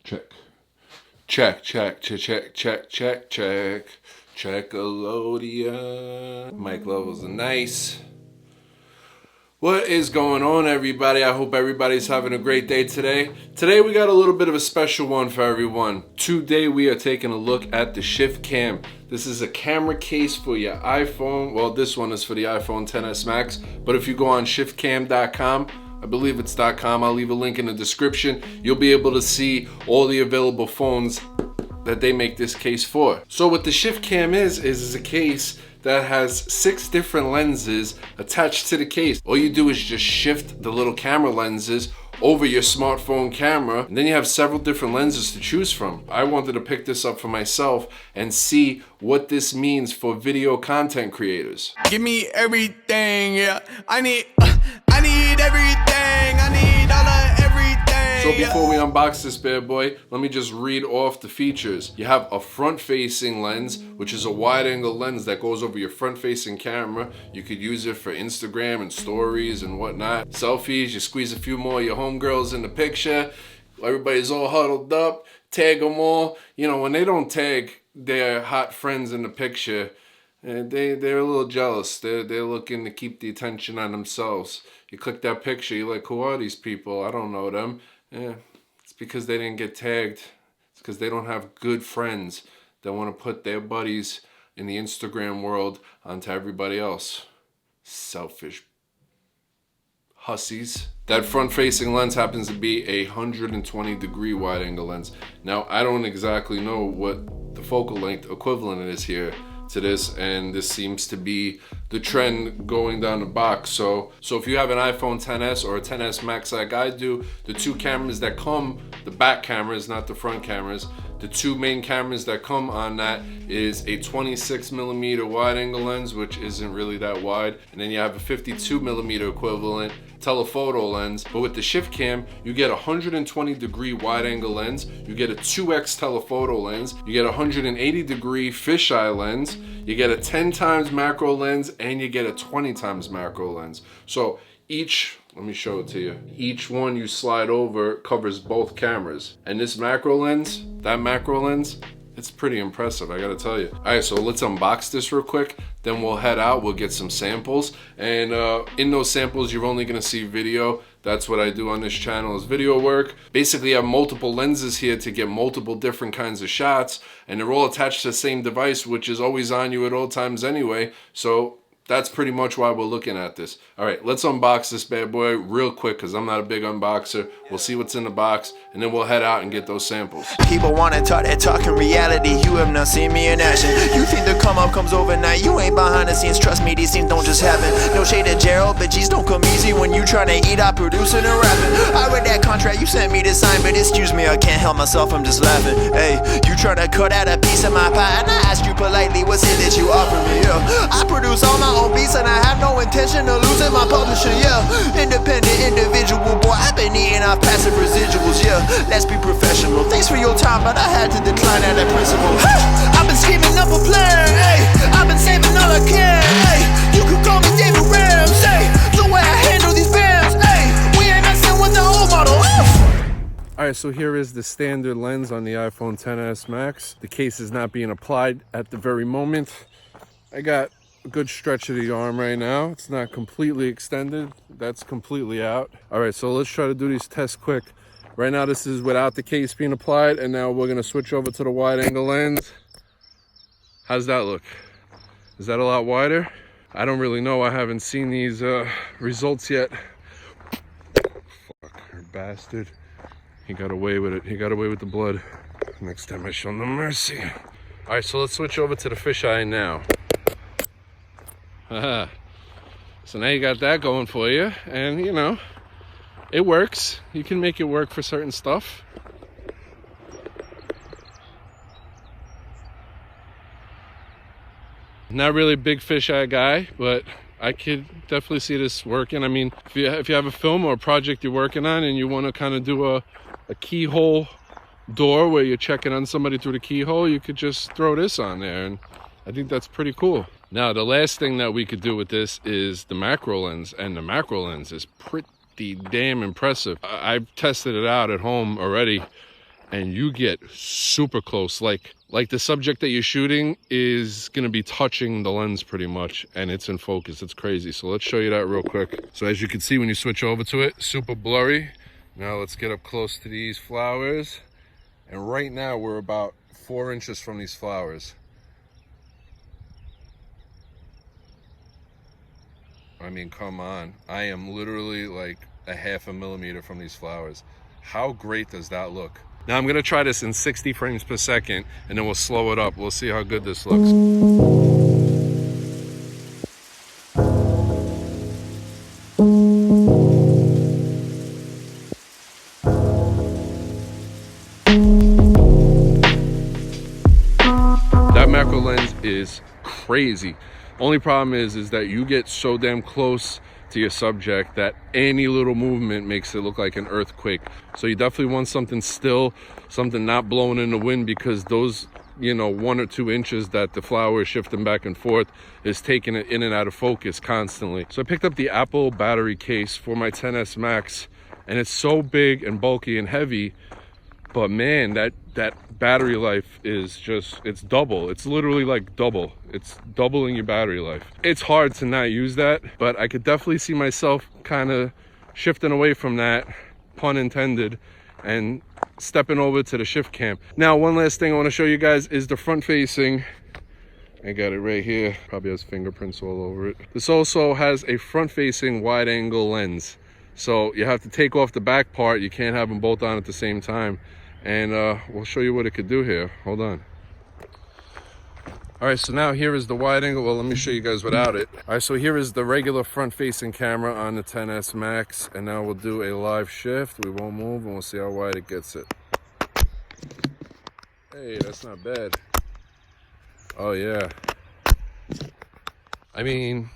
Check. Check, check, check, check, check, check, check. Check-a-lodia. Mic levels are nice. What is going on, everybody? I hope everybody's having a great day today. Today we got a little bit of a special one for everyone. Today we are taking a look at the Shiftcam. This is a camera case for your iPhone. Well, this one is for the iPhone XS Max, but if you go on shiftcam.com, I believe it's .com, I'll leave a link in the description. You'll be able to see all the available phones that they make this case for. So what the Shiftcam is a case that has 6 different lenses attached to the case. All you do is just shift the little camera lenses over your smartphone camera, and then you have several different lenses to choose from. I wanted to pick this up for myself and see what this means for video content creators. Give me everything, yeah. I need everything. I need all of everything. So before we unbox this bad boy, let me just read off the features. You have a front-facing lens, which is a wide-angle lens that goes over your front-facing camera. You could use it for Instagram and stories and whatnot. Selfies, you squeeze a few more of your homegirls in the picture. Everybody's all huddled up, tag them all. You know, when they don't tag their hot friends in the picture, they're a little jealous. They're looking to keep the attention on themselves. You click that picture, you're like, who are these people? I don't know them. Yeah, it's because they didn't get tagged. It's because they don't have good friends that want to put their buddies in the Instagram world onto everybody else. Selfish hussies. That front-facing lens happens to be a 120-degree wide-angle lens. Now, I don't exactly know what the focal length equivalent is here to this, and this seems to be the trend going down the box. So if you have an iPhone XS or a XS Max like I do, the 2 cameras that come, the back cameras, not the front cameras, the 2 main cameras that come on that is a 26mm wide angle lens, which isn't really that wide, and then you have a 52mm equivalent telephoto lens. But with the Shiftcam, you get a 120-degree wide angle lens, you get a 2x telephoto lens, you get a 180-degree fisheye lens, you get a 10 times macro lens, and you get a 20 times macro lens. So each, let me show it to you. Each one you slide over covers both cameras. And this macro lens, that macro lens, it's pretty impressive, I gotta tell you. All right, so let's unbox this real quick. Then we'll head out, we'll get some samples. And in those samples, you're only gonna see video. That's what I do on this channel, is video work. Basically, I have multiple lenses here to get multiple different kinds of shots, and they're all attached to the same device, which is always on you at all times anyway. So that's pretty much why we're looking at this. All right, let's unbox this bad boy real quick, because I'm not a big unboxer. We'll see what's in the box, and then we'll head out and get those samples. People wanna talk that talk in reality. You have not seen me in action. You think the come up comes overnight. You ain't behind the scenes. Trust me, these things don't just happen. No shade to Gerald, but G's don't come easy when you tryna eat out producing and rapping. I read that contract you sent me to sign, but excuse me, I can't help myself, I'm just laughing. Hey, you tryna cut out a piece of my pie, and I asked you politely, what's it that you offer me? Yeah, I produce all my own beats, and I have no intention of losing my publisher. Yeah, independent individual, boy, I've been eating off passive residuals. Yeah, let's be professional. Thanks for your time, but I had to decline at that principle. I've been scheming up a plan, hey. I've been saving all I can, hey. You could call me David Ramsey. The way I handle these bands, hey. We ain't messing with the old model. All right, so here is the standard lens on the iPhone XS Max. The case is not being applied at the very moment. I got a good stretch of the arm right now. It's not completely extended. That's completely out. All right, so let's try to do these tests quick. Right now, this is without the case being applied, and now we're gonna switch over to the wide angle lens. How's that look? Is that a lot wider? I don't really know. I haven't seen these results yet. Fuck, bastard. He got away with it. He got away with the blood. Next time I show no mercy. All right, so let's switch over to the fisheye now. Haha. So now you got that going for you, and you know, it works. You can make it work for certain stuff. Not really a big fisheye guy, but I could definitely see this working. I mean, if you have a film or a project you're working on and you want to kind of do a keyhole door where you're checking on somebody through the keyhole, you could just throw this on there, and I think that's pretty cool. Now, the last thing that we could do with this is the macro lens, and the macro lens is pretty damn impressive. I've tested it out at home already, and you get super close. Like the subject that you're shooting is gonna be touching the lens pretty much, and it's in focus. It's crazy. So let's show you that real quick. So as you can see when you switch over to it, super blurry. Now let's get up close to these flowers. And right now we're about 4 inches from these flowers. I mean, come on. I am literally like a half a millimeter from these flowers. How great does that look? Now I'm gonna try this in 60 frames per second, and then we'll slow it up. We'll see how good this looks. That macro lens is crazy. Only problem is that you get so damn close to your subject that any little movement makes it look like an earthquake. So you definitely want something still, something not blowing in the wind, because those, you know, 1 or 2 inches that the flower is shifting back and forth is taking it in and out of focus constantly. So I picked up the Apple battery case for my XS Max, and it's so big and bulky and heavy, but man, that battery life is just, it's double. It's literally like double. It's doubling your battery life. It's hard to not use that, but I could definitely see myself kind of shifting away from that, pun intended, and stepping over to the Shiftcam. Now, one last thing I want to show you guys is the front facing. I got it right here. Probably has fingerprints all over it. This also has a front facing wide angle lens. So you have to take off the back part. You can't have them both on at the same time. And we'll show you what it could do here. Hold on. All right, so now here is the wide angle. Well, let me show you guys without it. All right, so here is the regular front facing camera on the XS Max. And now we'll do a live shift. We won't move and we'll see how wide it gets it. Hey, that's not bad. Oh yeah. I mean,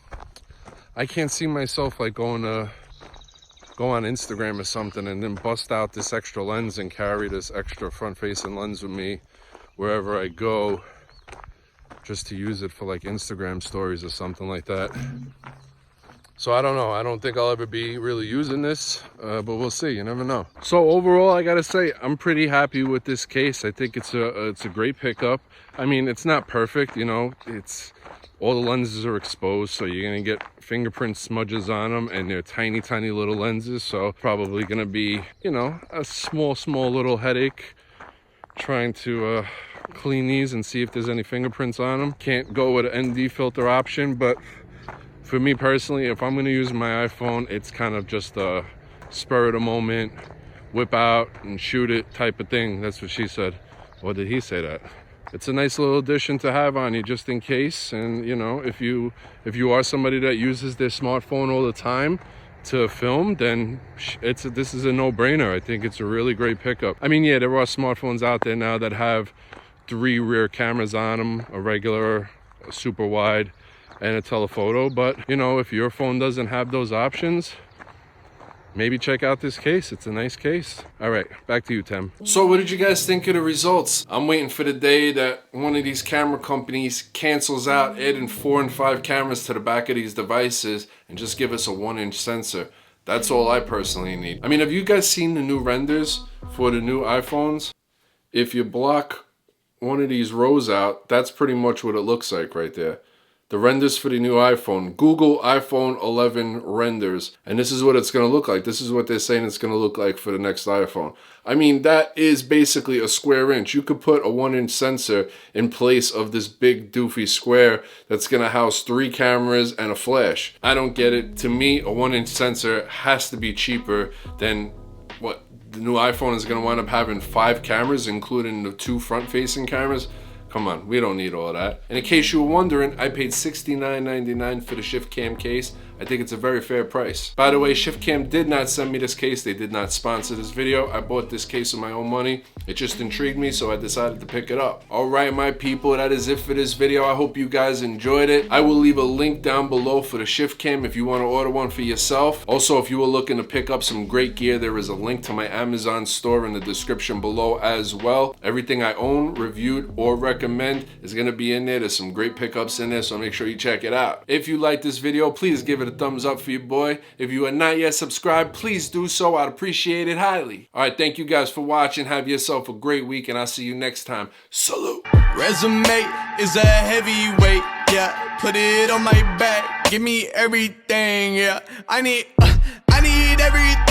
I can't see myself like go on Instagram or something and then bust out this extra lens and carry this extra front facing lens with me wherever I go, just to use it for like Instagram stories or something like that. So I don't know. I don't think I'll ever be really using this, but we'll see. You never know. So overall, I gotta say, I'm pretty happy with this case. I think it's a great pickup. I mean, it's not perfect, you know. It's all the lenses are exposed, so you're gonna get fingerprint smudges on them, and they're tiny little lenses, so probably gonna be, you know, a small little headache trying to clean these and see if there's any fingerprints on them. Can't go with an ND filter option, but for me personally, if I'm gonna use my iPhone, it's kind of just a spur of the moment, whip out and shoot it type of thing. That's what she said. Or did he say that? It's a nice little addition to have on you just in case. And you know, if you are somebody that uses their smartphone all the time to film, then this is a no-brainer. I think it's a really great pickup. I mean, yeah, there are smartphones out there now that have 3 rear cameras on them, a regular, a super wide, and a telephoto. But you know, if your phone doesn't have those options, maybe check out this case. It's a nice case. All right, back to you, Tim. So what did you guys think of the results? I'm waiting for the day that one of these camera companies cancels out adding 4 and 5 cameras to the back of these devices and just give us a 1-inch sensor. That's all I personally need. I mean, have you guys seen the new renders for the new iPhones? If you block one of these rows out, that's pretty much what it looks like right there. The renders for the new iPhone. Google iPhone 11 renders. And this is what it's going to look like. This is what they're saying it's going to look like for the next iPhone. I mean, that is basically a square inch. You could put a 1-inch sensor in place of this big doofy square that's going to house 3 cameras and a flash. I don't get it. To me, a 1-inch sensor has to be cheaper than what the new iPhone is going to wind up having 5 cameras, including the 2 front-facing cameras. Come on, we don't need all of that. And in case you were wondering, I paid $69.99 for the Shiftcam case. I think it's a very fair price. By the way, Shiftcam did not send me this case. They did not sponsor this video. I bought this case with my own money. It just intrigued me, so I decided to pick it up. All right, my people, that is it for this video. I hope you guys enjoyed it. I will leave a link down below for the Shiftcam if you want to order one for yourself. Also, if you were looking to pick up some great gear, there is a link to my Amazon store in the description below as well. Everything I own, reviewed, or recommend is going to be in there. There's some great pickups in there, so make sure you check it out. If you like this video, please give it a thumbs up for your boy. If you are not yet subscribed, please do so. I'd appreciate it highly. All right, thank you guys for watching. Have yourself a great week, and I'll see you next time. Salute. Resume is a heavyweight, yeah. Put it on my back, give me everything, yeah. I need everything.